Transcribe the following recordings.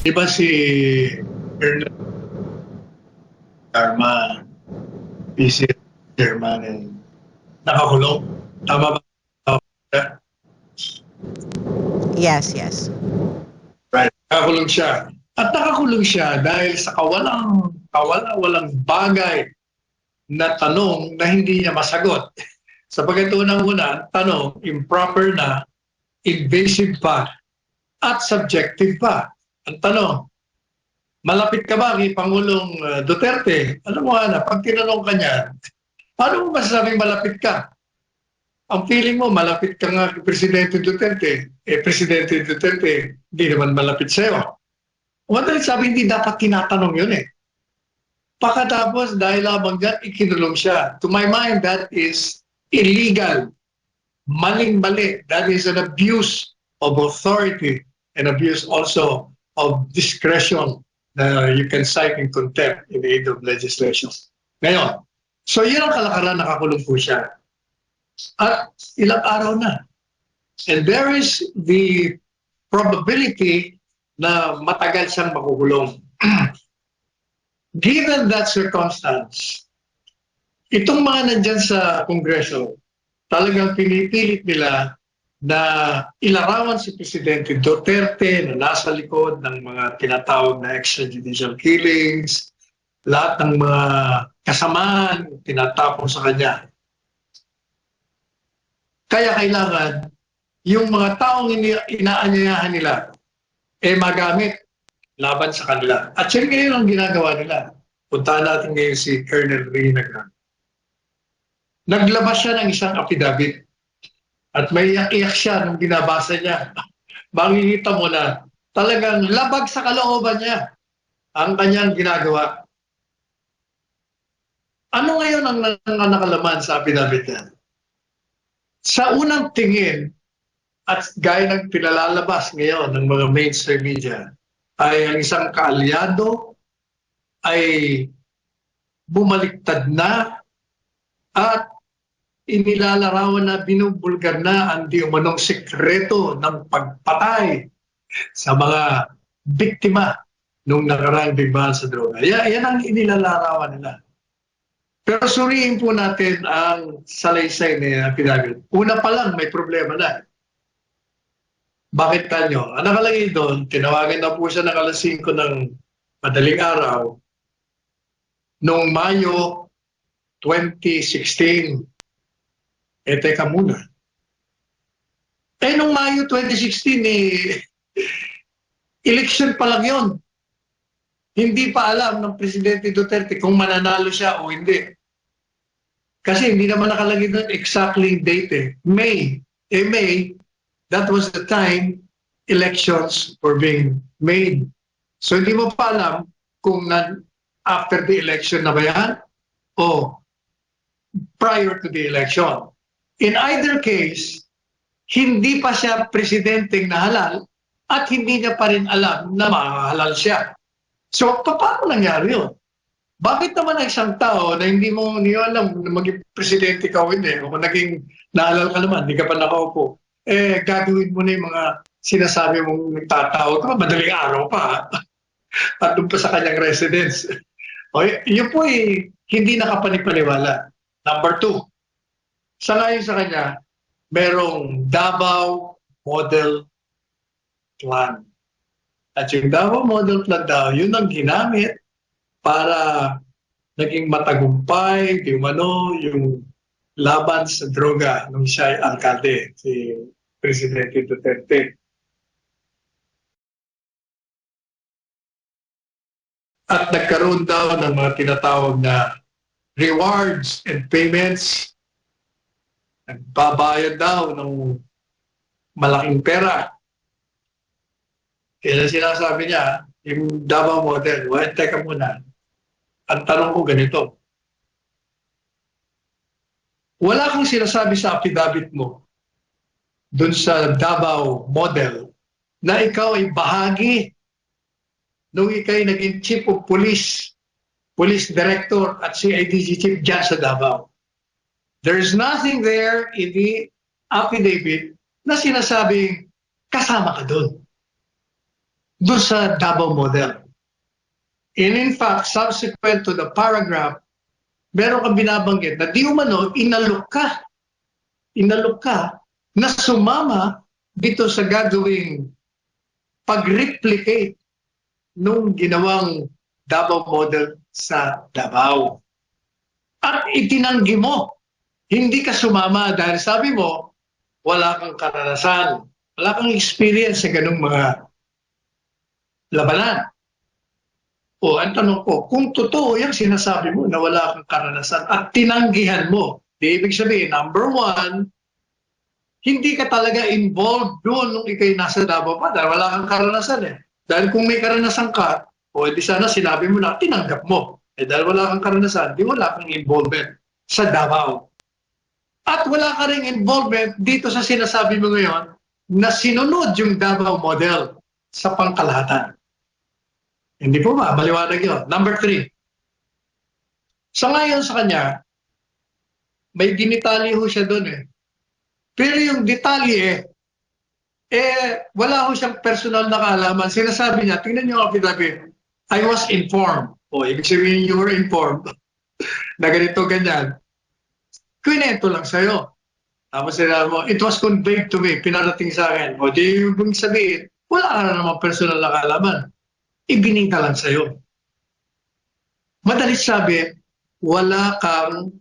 Di ba si Colonel Garma, PC chairman, nakakulong? Tama ba? Yes, yes. Right. Nakakulong siya. At nakakulong siya dahil sa walang bagay na tanong na hindi niya masagot. Sapagat unang-una, tanong, improper na, invasive pa, at subjective pa. Ang tanong, malapit ka ba kay Pangulong Duterte? Alam mo na, pag tinanong ka niya, paano mo masasabing malapit ka? Ang feeling mo, malapit ka nga kay Presidente Duterte. Presidente Duterte, hindi naman malapit sa'yo. Madalit sabi, hindi dapat tinatanong yun eh. Pagkatapos, dahil lamang dyan, ikinulong siya. To my mind, that is illegal. Maling-mali. That is an abuse of authority and abuse also of discretion na you can cite in contempt in the aid of legislation. Ngayon, so yun ang kalakaran, nakakulong po siya. At ilang araw na. And there is the probability na matagal siyang makukulong. Given that circumstance, itong mga nandyan sa Kongreso, talagang pinipilit nila na ilarawan si Presidente Duterte na nasa likod ng mga tinatawag na extrajudicial killings, lahat ng mga kasamaan tinatapon sa kanya. Kaya kailangan yung mga taong inaanyayahan nila magamit laban sa kanila. At yun ngayon ang ginagawa nila. Puntahan natin ngayon si Colonel Ray Nagran. Naglabas siya ng isang affidavit at may iyak siya nung binabasa niya. Makikita mo na talagang labag sa kalooban niya ang kanyang ginagawa. Ano ngayon ang nakalaman sa affidavit niya? Sa unang tingin, at gaya ng pinalalabas ngayon ng mga mainstream media, ay ang isang kaalyado ay bumaliktad na at inilalarawan na binubulgar na ang di umanong sekreto ng pagpatay sa mga biktima nung nakaraang digmaan sa droga. Yan ang inilalarawan nila. Pero suriin po natin ang salaysay na affidavit. Una pa lang, may problema na. Bakit kanyo? Ang nakalagay doon, tinawagan na po siya ng alas 5 ng madaling araw noong Mayo 2016. Teka muna. Noong Mayo 2016, election pa lang yon. Hindi pa alam ng Presidente Duterte kung mananalo siya o hindi. Kasi hindi naman nakalagay doon exactly date. May. May. That was the time elections were being made. So hindi mo pa alam kung after the election na ba yan o prior to the election. In either case, hindi pa siya presidenteng nahalal at hindi niya pa rin alam na mahalal siya. So paano nangyari yun? Bakit naman ang isang tao na hindi mo alam na maging presidente ka o hindi, o kung naging nahalal ka naman, hindi ka pa nakaupo, gagawin mo na yung mga sinasabi mong nagtatawag ka, madaling araw pa, at doon pa sa kanyang residence. Yun po hindi nakapanipaniwala. Number 2, sa ngayon sa kanya, merong Davao Model Plan. At yung Davao Model Plan daw, yun ang ginamit para naging matagumpay, yung laban sa droga nung siya ay alkalde, si Presidente Duterte. At nagkaroon daw ng mga tinatawag na rewards and payments. Nagbabayad daw ng malaking pera. Kaya sinasabi niya, yung Davao Model, teka muna, ang tanong ko ganito, wala kang sinasabi sa affidavit mo dun sa Davao Model na ikaw ay bahagi nung ikaw ay naging Chief of Police, Police Director at CIDG Chief dyan sa Davao. There is nothing there in the affidavit na sinasabing kasama ka dun. doon sa Davao model. And in fact, subsequent to the paragraph, meron kang binabanggit na di umano, inalok ka na sumama dito sa gagawing pag-replicate nung ginawang Davao model sa Davao. At itinanggi mo, hindi ka sumama dahil sabi mo, wala kang karanasan, wala kang experience sa ganung mga labanan. O ang tanong ko, kung totoo yung sinasabi mo na wala kang karanasan at tinanggihan mo, di ibig sabihin, number one, hindi ka talaga involved doon nung ikay nasa Davao pa dahil wala kang karanasan eh. Dahil kung may karanasan ka, o di sana sinabi mo na tinanggap mo. Eh dahil wala kang karanasan, di wala kang involvement sa Davao. At wala ka ring involvement dito sa sinasabi mo ngayon na sinunod yung Davao model sa pangkalahatan. Hindi po ba? Maliwanag yun. Number 3. Sa ngayon sa kanya, may dinitali ho siya doon eh. Pero yung detalye wala ho siyang personal na kaalaman. Sinasabi niya, tingnan niyo ang affidavit, I was informed. O, ibig sabihin you were informed na ganito, ganyan. Kwento lang sa'yo. Tapos sinabi mo, it was conveyed to me, pinarating sa akin. O, di yung sabihin, wala ka na naman personal na kaalaman. Ibininta lang sa'yo. Madalit sabi, wala kang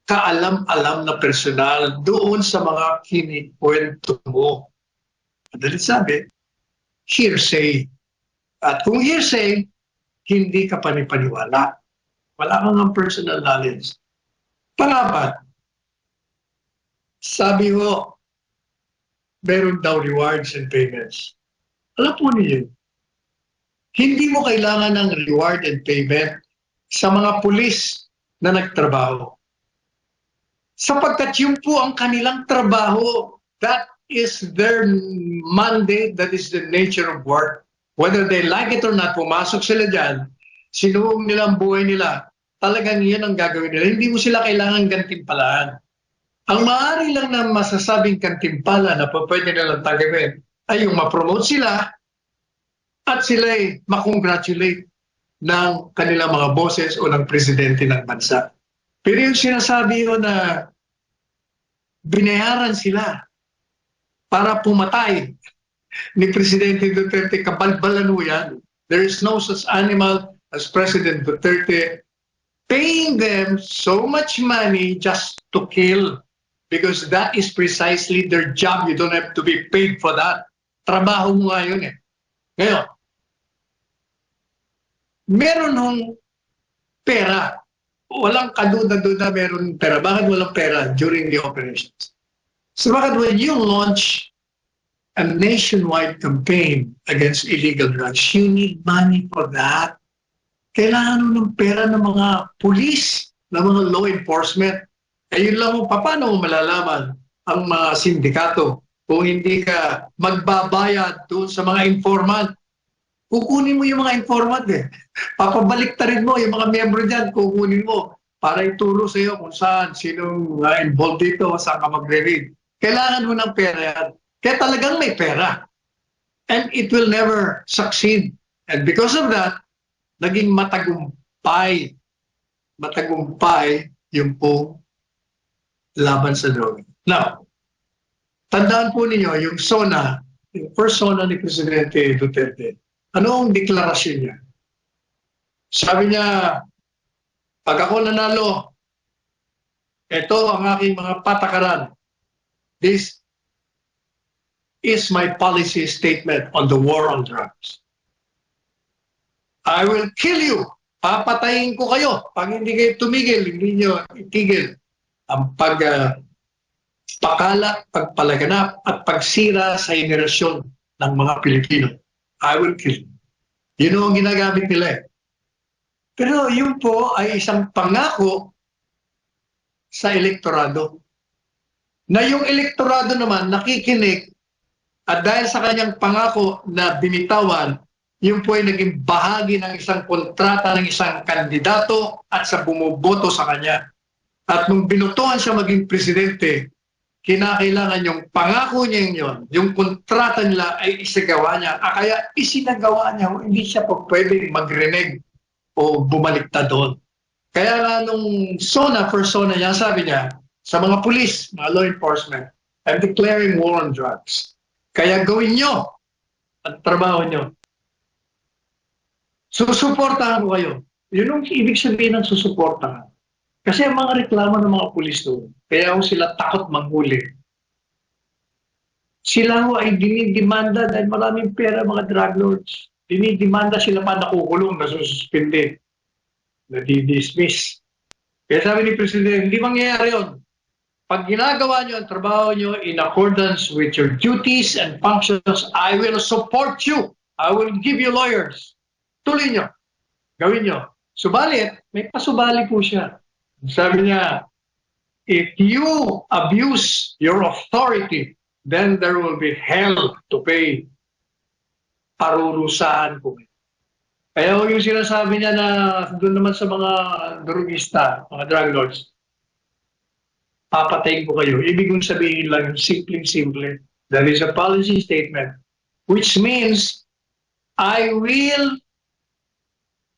kaalam-alam na personal doon sa mga kinikwento mo. Madalit sabi, hearsay. At kung hearsay, hindi ka panipaniwala. Wala kang ng personal knowledge. Pangapat, sabi mo, meron daw rewards and payments. Alam po niyo, hindi mo kailangan ng reward and payment sa mga pulis na nagtrabaho. Sapagkat yun po ang kanilang trabaho. That is their mandate, that is the nature of work. Whether they like it or not, pumasok sila dyan, sinuong nila ang buhay nila, talagang yan ang gagawin nila. Hindi mo sila kailangan gantimpalaan. Ang maaari lang na masasabing gantimpala na pwede nilang tagawin ay yung ma-promote sila at sila'y makongratulate ng kanilang mga bosses o ng presidente ng bansa. Pero yung sinasabi ko na binayaran sila para pumatay ni Presidente Duterte, kabalbalan mo yan. There is no such animal as President Duterte paying them so much money just to kill because that is precisely their job. You don't have to be paid for that. Trabaho mo nga yun eh. Ngayon, meron hong pera. Walang kaduda-duda meron pera. Bakit walang pera during the operations? So bakit when you launch a nationwide campaign against illegal drugs, you need money for that. Kailangan mo ng pera ng mga pulis, ng mga law enforcement. Ayun lang mo, paano mo malalaman ang mga sindikato kung hindi ka magbabayad doon sa mga informant? Kukunin mo yung mga informant eh. Papabaliktarin mo yung mga miyembro dyan, kukunin mo para ituro sa iyo kung saan, sinong involved dito, saan ka magre-read. Kailangan mo ng pera yan. Kaya talagang may pera. And it will never succeed. And because of that, naging matagumpay yung pong laban sa droga. Now, tandaan po ninyo, yung SONA, yung first SONA ni Presidente Duterte, ano ang deklarasyon niya? Sabi niya, pag ako nanalo, ito ang aking mga patakaran. This is my policy statement on the war on drugs. I will kill you. Papatayin ko kayo. Pag hindi kayo tumigil, hindi nyo itigil ang pagpakala, pagpalaganap at pagsira sa henerasyon ng mga Pilipino. I will kill you. Yun ang ginagamit nila eh. Pero yun po ay isang pangako sa elektorado. Na yung elektorado naman nakikinig at dahil sa kanyang pangako na binitawan, yun po ay naging bahagi ng isang kontrata ng isang kandidato at sa bumuboto sa kanya. At nung binutuhan siya maging presidente, kinakailangan yung pangako niya yun, yung kontrata nila ay isagawa niya. Kaya isinagawa niya, hindi siya pa pwedeng mag-renege o bumaliktad doon. Kaya nga nung first SONA niya, sabi niya, sa mga pulis, mga law enforcement, I'm declaring war on drugs. Kaya gawin nyo ang trabaho nyo. Susuportahan ko kayo. Yun ang ibig sabihin ng susuportahan. Kasi ang mga reklamo ng mga pulis doon, kaya ho sila takot manghuli. Sila ho ay dinidemanda dahil maraming pera mga drug lords. Dinidemanda sila pa nakukulong, nasususpinde, nadidismiss. Kaya sabi ni Presidente, hindi mangyayari yun. Pag ginagawa nyo ang trabaho nyo in accordance with your duties and functions, I will support you. I will give you lawyers. Tuloy nyo. Gawin nyo. Subalit, may pasubali po siya. Sabi niya, if you abuse your authority, then there will be hell to pay. Parurusahan po. Kaya yung sinasabi niya na doon naman sa mga drugista, mga drug lords, papatayin ko kayo. Ibig kong sabihin lang, simpleng-simple. That is a policy statement, which means I will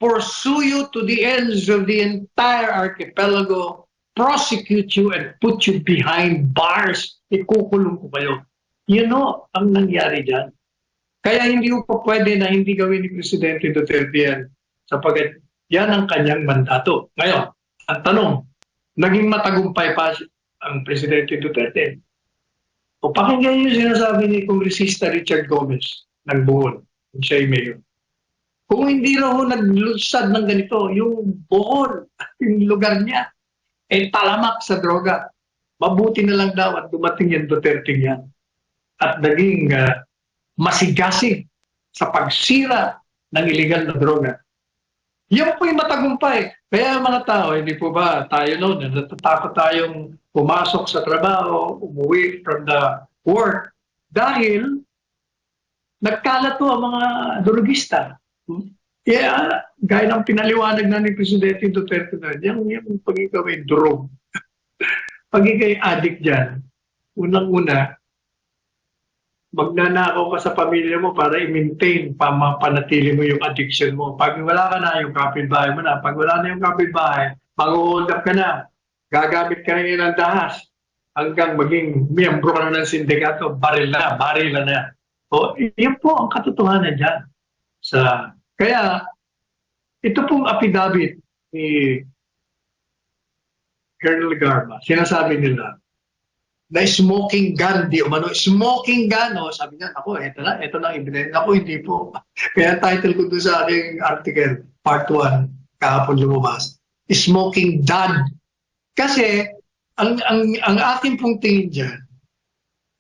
pursue you to the ends of the entire archipelago, prosecute you and put you behind bars. Ikukulong ko kayo. You know, ang nangyari dyan. Kaya hindi ko pa pwede na hindi gawin ni Presidente Duterte yan sapagkat yan ang kanyang mandato. Ngayon, ang tanong, naging matagumpay pa ang Presidente Duterte. O pakinggan niyo sinasabi ni Kongresista Richard Gomez ng Bohol, kung siya'y mayor. Kung hindi raw naglusad ng ganito, yung Bohol, yung lugar niya, ay talamak sa droga. Mabuti na lang daw at dumating yung Duterte yan. At naging masigasig sa pagsira ng illegal na droga. Yan po yung matagumpay. Kaya mga tao, hindi po ba tayo noon, natatakot tayong pumasok sa trabaho, umuwi from the work, dahil nagkalat po ang mga drogista. Kaya, gaya ng pinaliwanag na ni Presidente Duterte na, yung pag ikaw ay drug, pag ikaw ay addict dyan, unang-una, magnanakaw ka sa pamilya mo para i-maintain, panatili mo yung addiction mo. Pag wala ka na, yung kapitbahay mo na. Pag wala na yung kapitbahay, mag-hold up ka na. Gagamit ka na ng dahas hanggang maging miyembro ka na ng sindikato, baril na. O, yun po ang katotohanan dyan. Kaya, ito pong affidavit ni Colonel Garma, sinasabi nila, na smoking gun, di umano, smoking gun, sabi niya, ako, ito na evidence. Ako, hindi po. Kaya title ko doon sa aking article, part 1, kahapon lumabas, smoking dad. Kasi, ang aking pong tingin dyan,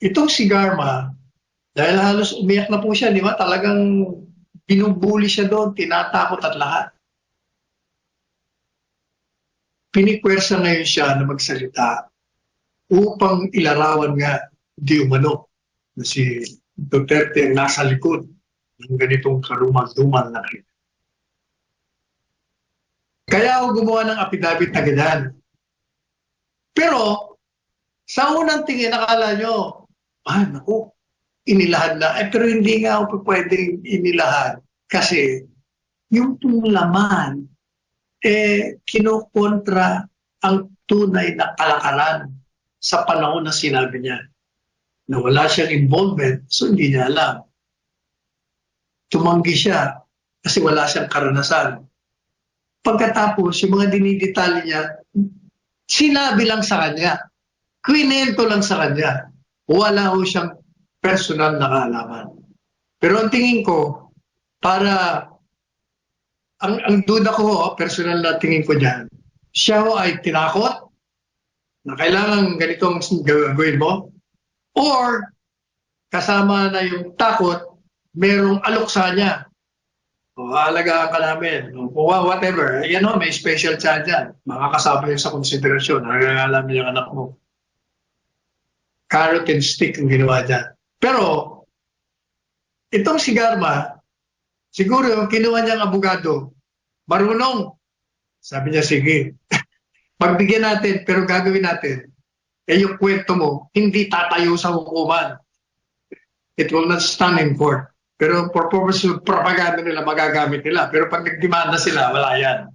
itong si Garma, dahil halos umiyak na po siya, di ba? Talagang binubuli siya doon, tinatakot at lahat. Pinikwersa ngayon siya na magsalita upang ilarawan nga di umano na si Duterte ang nasa likod ng ganitong karumal-dumal na krimen. Kaya ako gumawa ng affidavit na ganyan. Pero, sa unang tingin, nakala nyo, naku, inilahan na. Pero hindi nga ako pwedeng inilahan. Kasi, yung pong laman, kinukontra ang tunay na kalakalan sa panahon na sinabi niya na wala siyang involvement, so hindi niya alam. Tumanggi siya kasi wala siyang karanasan. Pagkatapos, yung mga dinidetalye niya, sinabi lang sa kanya, kwinento lang sa kanya, wala ho siyang personal na kaalaman. Pero ang tingin ko, para, ang duda ko, personal na tingin ko dyan, siya ho ay tinakot, na kailangan ganitong gagawin mo, or kasama na yung takot, merong aloksa niya. O, alagaan ka namin. O, whatever. Yan o, may special charge yan. Makakasama yun sa konsiderasyon. Alagaan namin yung anak mo. Carrot and stick ang ginawa dyan. Pero, itong si Garma, siguro yung kinuha niyang abogado, marunong. Sabi niya, sige. Pagbigyan natin, pero gagawin natin. yung kwento mo, hindi tatayo sa hukuman. It will not stand in court. Pero for purpose of propaganda nila, magagamit nila. Pero pag nagdemanda sila, wala yan.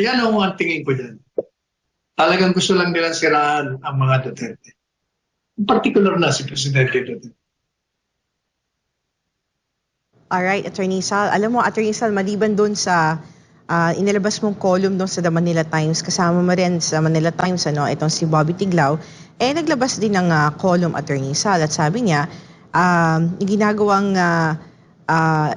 Yan ang tingin ko dyan. Talagang gusto lang nilang siraan ang mga Duterte. In particular na si Presidente Duterte. Alright, Attorney Sal. Alam mo, Attorney Sal, maliban doon sa inilabas mong column doon sa The Manila Times, kasama mo rin sa Manila Times, itong si Bobby Tiglao, naglabas din ng column, Attorney Sal, at sabi niya, yung ginagawang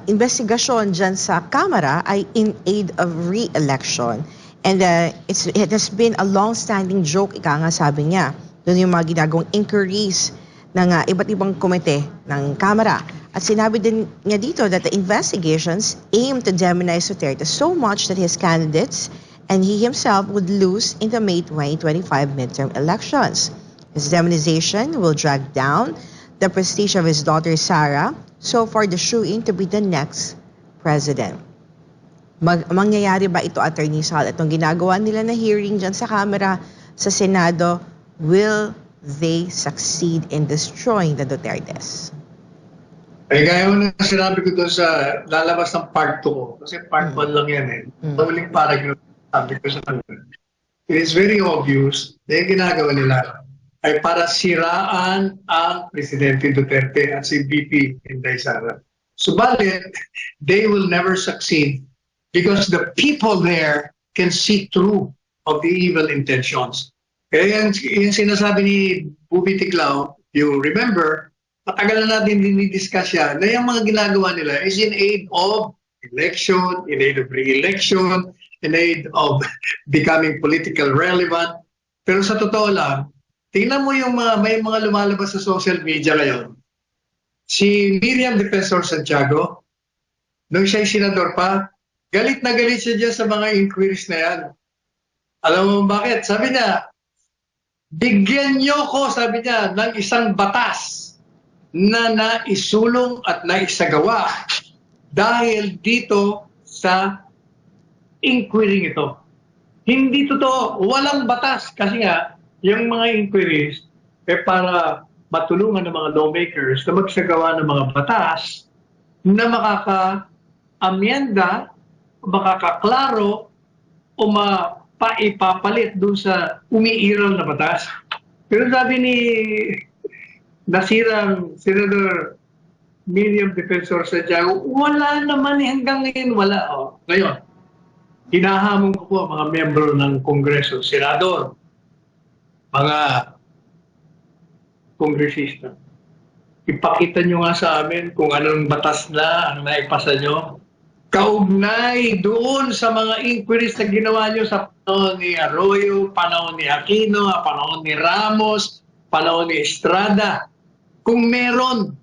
investigasyon dyan sa Kamara ay in aid of re-election. And it has been a long-standing joke, ika nga sabi niya. Doon yung mga ginagawang inquiries ng iba't ibang komite ng Kamara. At sinabi din niya dito that the investigations aim to demonize Duterte so much that his candidates and he himself would lose in the May 2025 midterm elections. His demonization will drag down the prestige of his daughter Sarah, so far the shoo-in to be the next president. Mangyayari ba ito, Attorney Sal? Itong ginagawa nila na hearing dyan sa Kamara, sa Senado, will they succeed in destroying the Dutertes? Gaya mo na sinabi ko doon sa lalabas ng part 2 ko. Kasi part 1 lang yan eh. Huling paragraph sabi ko sa kanila. It is very obvious na yung ginagawa nila ay para siraan ang Presidente Duterte at si VP Inday Sara. Subalit, they will never succeed because the people there can see through of the evil intentions. Kaya yung sinasabi ni Bobby Tiglao, you remember, matagal na natin dinidiscuss yan, na yung mga ginagawa nila is in aid of election, in aid of re-election, in aid of becoming political relevant. Pero sa totoo lang, tingnan mo yung may mga lumalabas sa social media ngayon. Si Miriam Defensor Santiago, nung siya'y senador pa, galit na galit siya dyan sa mga inquiries na yan. Alam mo bakit? Sabi niya, bigyan niyo ko, sabi niya, ng isang batas na naisulong at naisagawa dahil dito sa inquiry ito. Hindi totoo, walang batas kasi nga, yung mga inquiries para matulungan ng mga lawmakers na magsagawa ng mga batas na makaka-amyenda, makakaklaro o mapaipapalit doon sa umiiral na batas. Pero sabi ni nasirang Senator Miriam Defensor Santiago, wala naman hanggang ngayon, wala. Ngayon, hinahamon ko po mga miyembro ng Kongreso, Senador, mga kongresista. Ipakita nyo nga sa amin kung anong batas na ang naipasa nyo. Kaugnay doon sa mga inquiries na ginawa nyo sa panahon ni Arroyo, panahon ni Aquino, panahon ni Ramos, panahon ni Estrada. Kung meron,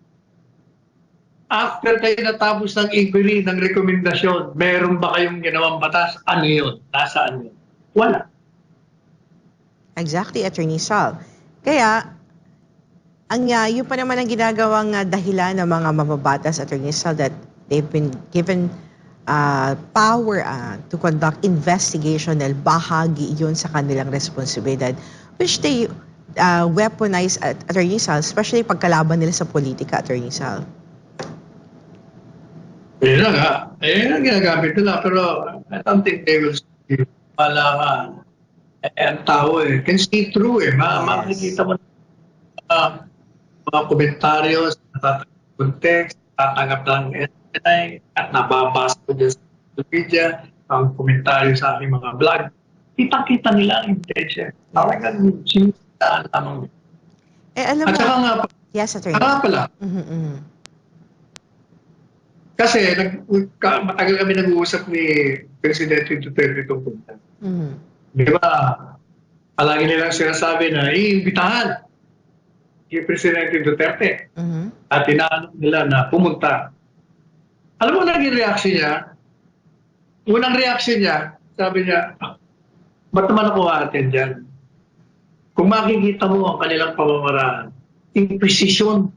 after kayo natapos ng inquiry, ng rekomendasyon, meron ba kayong ginawang batas? Ano yun? Nasaan yun? Wala. Exactly, Attorney Sal. Kaya, yun pa naman ang ginagawang dahilan ng mga mababatas, Attorney Sal, that they've been given power to conduct investigation dahil bahagi yun sa kanilang responsibilidad, which they weaponize, Attorney Sal, especially pagkalaban nila sa politika, Attorney Sal. Yun na nga. Ang ginagamit nila, pero I don't think they will see. Wala nga. Ang tao can see through makikita mo mga komentaryo sa context, tatanggap ng SNI at nababasa ko dyan sa social media, ang komentaryo sa aking mga vlog. Kita-kita nila ang intention. Talagang sinistaan lamang. Alam mo, at saka nga, yes, Attorney. pala, kasi matagal kami nag-uusap ni Presidente Duterte itong punta. Di ba, palagi nilang sinasabi na iimbitahan si Presidente Duterte at inaano nila na pumunta. Alam mo naging reaction niya? Unang reaction niya, sabi niya, ba't naman ako aatin dyan? Kung makikita mo ang kanilang pamamaraan, inquisition,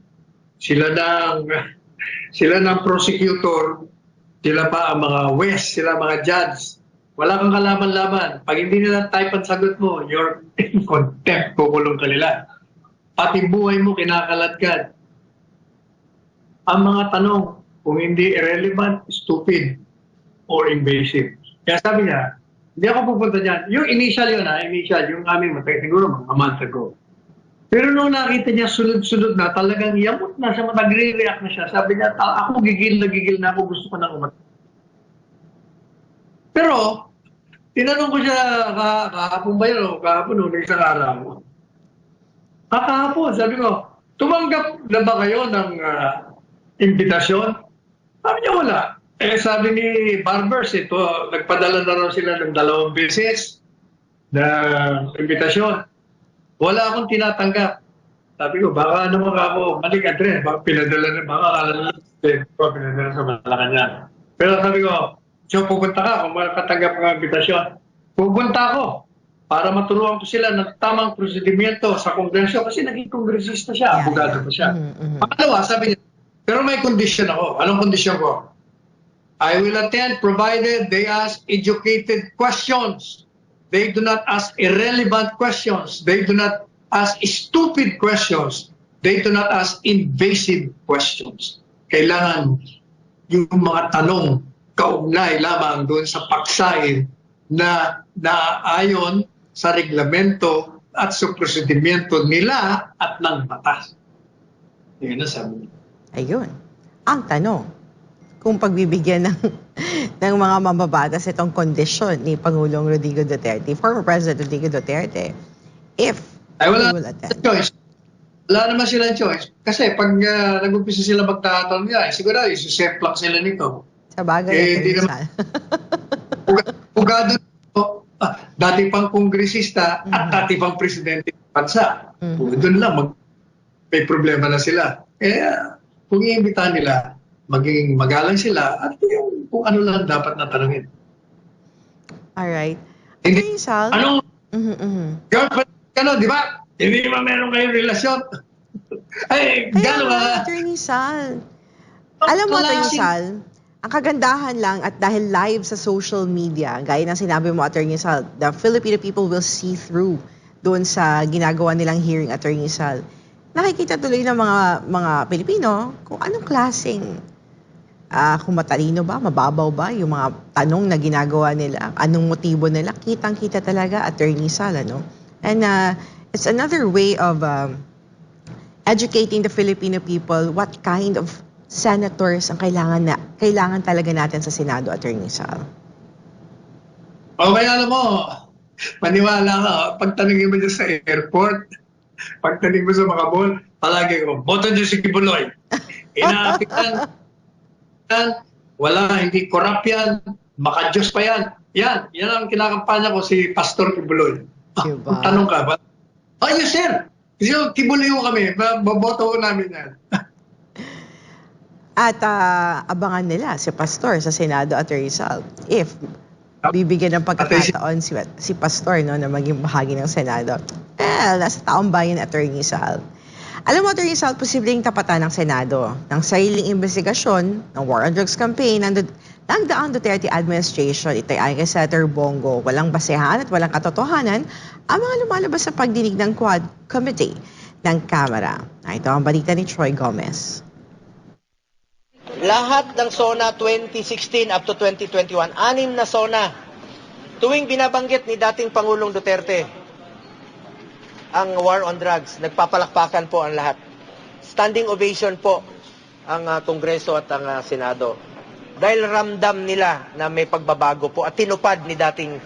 sila ng prosecutor, sila pa ang mga west, sila mga judge, Wala kang kalaman-laman. Pag hindi nila type ang sagot mo, you're in contempt, kukulong ka nila. Pati buhay mo kinakaladkad. Ang mga tanong, kung hindi irrelevant, stupid, or invasive. Kaya sabi niya, hindi ako pupunta dyan. Yung initial yun, initial, yung aming matay, siguro mga month ago. Pero nung nakita niya sunod-sunod na, talagang yamot na siya, nagre-react na siya. Sabi niya, ako gigil na ako, gusto ko na umatay. Pero, tinanong ko siya kahapon ba yun o kahapon noong isang araw. Kahapon, sabi ko, tumanggap na ba kayo ng imbitasyon? Sabi niya wala. Sabi ni Barbers, ito, nagpadala na raw sila ng 2 beses na imbitasyon. Wala akong tinatanggap. Sabi ko, baka naman ako maling address, baka pinadala na, baka akala na pinadala sa Malacanang. Pero sabi ko, so pupunta ka kung makatanggap ng imbitasyon. Pupunta ako para maturuan ko sila ng tamang prosedimento sa kongreso kasi naging kongresista siya, abogado pa siya. Pangalawa, sabi niya, pero may condition ako. Anong condition ko? I will attend provided they ask educated questions. They do not ask irrelevant questions. They do not ask stupid questions. They do not ask invasive questions. Kailangan yung mga tanong kaugnay lamang doon sa paksain na naayon sa reglamento at sa prosedimento nila at ng batas. Yan ang sabi niya. Ayun. Ang tanong, kung pagbibigyan ng mga mambabatas itong kondisyon ni Pangulong Rodrigo Duterte, former President Rodrigo Duterte, if wala he will attend. choice. Wala naman silang choice. Kasi pag nag-umpisa sila magtatanong niya, siguro isuseplak sila nito. Sa bagay, Hindi naman. Pugado dati pang kongresista at dati pang presidente ng bansa. Doon lang may problema na sila. Kung iimbitahan nila, maging magalang sila at kung ano lang dapat na tanungin. Alright. Hindi, Sal? ano? Girlfriend, di ba? Hindi naman meron kayong relasyon. Ay, gano'n ba? Attorney Sal. Alam mo, Attorney Sal, ang kagandahan lang at dahil live sa social media, gaya ng sinabi mo, Attorney Sal, the Filipino people will see through doon sa ginagawa nilang hearing, Attorney Sal. Nakikita tuloy ng mga Pilipino kung anong klaseng kung matalino ba, mababaw ba yung mga tanong na ginagawa nila, anong motibo nila, kitang-kita talaga, Attorney Sal, ano? And it's another way of educating the Filipino people what kind of senators ang kailangan talaga natin sa Senado, Attorney Sal. Okay, alam mo, maniwala ka, pagtanungin mo dyan sa airport, pagtanungin mo sa mga mall, palagi ko, boto dyan si Kibuloy. Inaapitan, wala, hindi corrupt yan, maka-Diyos pa yan. Yan ang kinakampanya ko, si Pastor Kibuloy. Diba? Tanong ka ba? Yes, sir. Kasi Kibuloy ko kami, boboto ko namin yan. At abangan nila si Pastor sa Senado, Attorney Sal. If bibigyan ng pagkakataon si Pastor no, na maging bahagi ng Senado. Nasa taong bayan, Attorney Sal. Alam mo, Attorney Sal, posibleng tapatan ng Senado ng sariling investigasyon ng War on Drugs campaign ng daang Duterte administration. Ito'y ayon kay Senator Bongo. Walang basehan at walang katotohanan ang mga lumalabas sa pagdinig ng Quad Committee ng Kamara. Ito ang balita ni Troy Gomez. Lahat ng SONA 2016 up to 2021, 6 na SONA. Tuwing binabanggit ni dating Pangulong Duterte ang war on drugs, nagpapalakpakan po ang lahat. Standing ovation po ang Kongreso at ang Senado. Dahil ramdam nila na may pagbabago po at tinupad ni dating